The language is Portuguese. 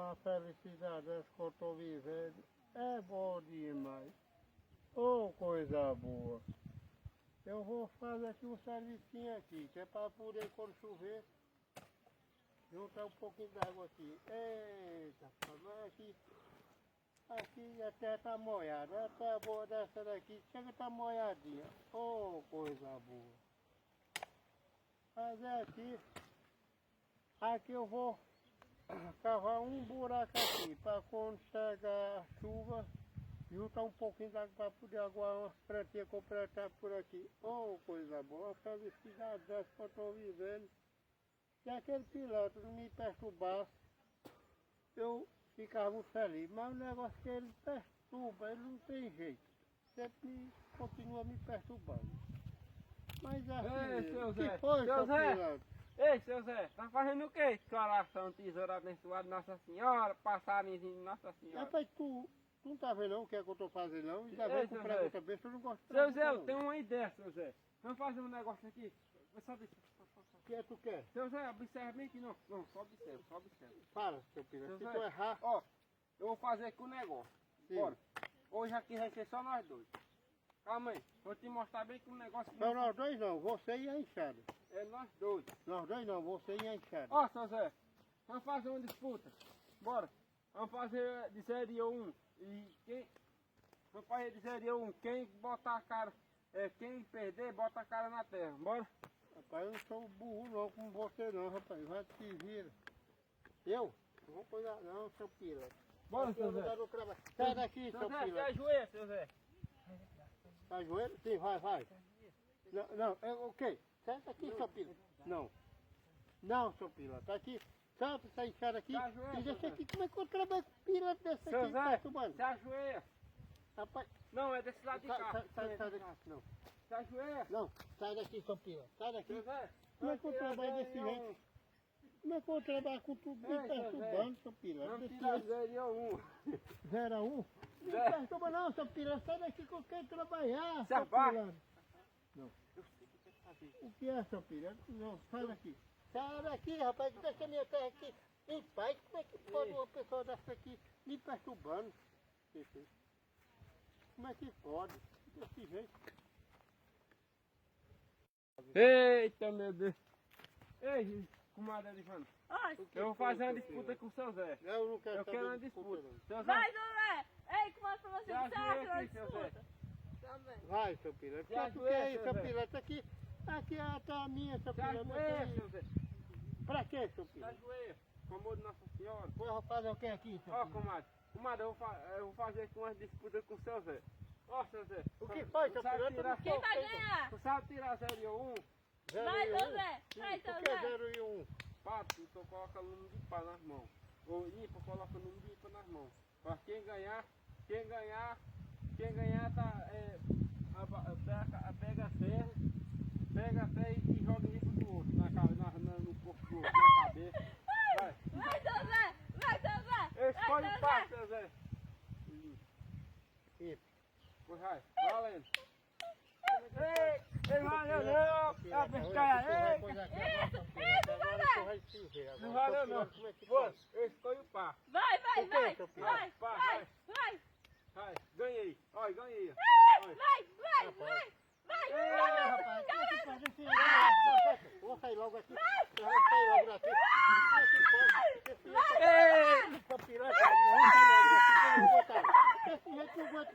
uma felicidade essa que eu estou vivendo. É bom demais. Ô, coisa boa. Eu vou fazer aqui um servicinho aqui, que é para poder, quando chover, juntar um pouquinho d'água aqui. Eita, mas aqui a terra tá molhada. A terra boa dessa daqui, chega tá molhadinha. Ô, coisa boa. Mas é aqui eu vou cavar um buraco aqui, para quando chegar a chuva, juntar um pouquinho d'água para poder aguar umas plantinhas que eu plantar por aqui. Oh, coisa boa, felicidade dessa que eu estou vivendo. Se aquele piloto não me perturbasse, eu ficava muito feliz. Mas o negócio é que ele perturba, ele não tem jeito. Sempre continua me perturbando. Mas assim Ei, mesmo. seu Que Zé, foi, seu seu Zé. piloto? Ei, seu Zé, tá fazendo o quê? Coração, tesoura abençoado, Nossa Senhora, passarinho de Nossa Senhora. Rapaz, tu não tá vendo não o que é que eu tô fazendo não? Ainda Ei, vem com seu pergunta besta, eu não gosto de Seu pergunta, Zé, eu não. tenho uma ideia, seu Zé. Vamos fazer um negócio aqui. Só deixa. O que é que tu quer? Seu Zé, observa bem que não. Não, só observa, só observa. Fala, seu piloto. Se Seu tu Zé, errar, ó, eu vou fazer aqui um negócio. sim. Bora. Hoje aqui vai ser só nós dois. Calma aí, vou te mostrar bem que um negócio... Não, nós dois não, você e a enxada. É nós dois. Nós dois não, você e a enxada. Ó, seu Zé, vamos fazer uma disputa. Bora. Vamos fazer de série 1. E quem... Vamos fazer de série 1. Quem botar a cara... quem perder, bota a cara na terra. Bora? Rapaz, eu não sou burro não como você não, rapaz. Vai te vira. Eu? Não vou coisa não, seu piloto. Bora, Aqui é seu o Zé. lugar do trabalho. Sai daqui, seu Seu Zé, se piloto. ajoelha, seu Zé. Tá joelho? Sim, vai. Não, ok. Sai daqui, seu piloto. Não. Não, seu piloto. Tá aqui. Solta essa enxada aqui. Tá joelho, E deixa seu aqui. Como é que eu trabalho com piloto desse Seu aqui, Zé, perturbando? se ajoelha. Rapaz, Não, é desse lado de cá. sai daqui. Não. Se ajoelha. Não, sai daqui, seu piloto. Sai daqui. Seu Zé. Como é que eu trabalho desse jeito? Como é que eu trabalho com tudo me Ei, seu perturbando, seu piloto? Vamos Desse tirar jeito. 0 01? Não Zé. perturba não, seu piloto. Sai daqui que eu quero trabalhar, Se seu abafa. piloto. Não. O que é, seu piloto? Não, sai daqui. Sai daqui, rapaz, deixa a minha terra aqui em paz. Como é que pode uma pessoa dessa aqui me perturbando? Como é que pode? Desse jeito. Eita, meu Deus. Ei, comadre Edivana. Oi. Eu vou fazer uma disputa com o seu Zé. Eu não quero Eu saber quero uma de disputa. não. Seu Zé. Vai, Zé! Ei, como é pra você Se ajoelha que aqui, seu Zé. Também. Vai, seu piloto. O que Se é que tu quer aí, ajoelha, seu seu Zé. piloto? Aqui é a tua minha, seu Se piloto. ajoelha, seu Zé. Pra quê, seu Se piloto? ajoelha. Com amor de Nossa Senhora. Vou fazer o que aqui, seu Ó, piloto? comadre. Comadre, eu vou fazer aqui umas disputas com o seu Zé. Ó, seu Zé. O que foi, seu Tu sabe piloto? tirar Quem só- vai ganhar? Tu sabe tirar 0 e 1? Vai, Zero e seu um? Zé. Sim, Vai, por seu que Zé. 0 e 1? Pato, então coloca número de pá nas mãos. Ou ímpar, coloca número de ímpar nas mãos. Pra quem ganhar tá, pega a ferro e joga em cima do outro, no corpo do outro, na cabeça. Vai. Vai, seu Zé. Vai, seu Zé. Escolhe Vai, o seu pá, Zé. seu Zé. Isso. Pois vai, valendo. Ei, valeu não, a pescaia, ei. Não valeu não. Pô, eu escolho o pá. Vai, O quê, vai. seu filho? Vai, Vai, vai, vai. Vai, ganhei. Olha, ganhei. Vai, vai, vai. Vai, Ei, vai. Rapaz, o que tu faz esse negócio? Vou sair logo aqui. Eu vou sair logo daqui. Ei! Esse piloto, vamos sair logo daqui, que eu não vou botar. Desse jeito não aguento.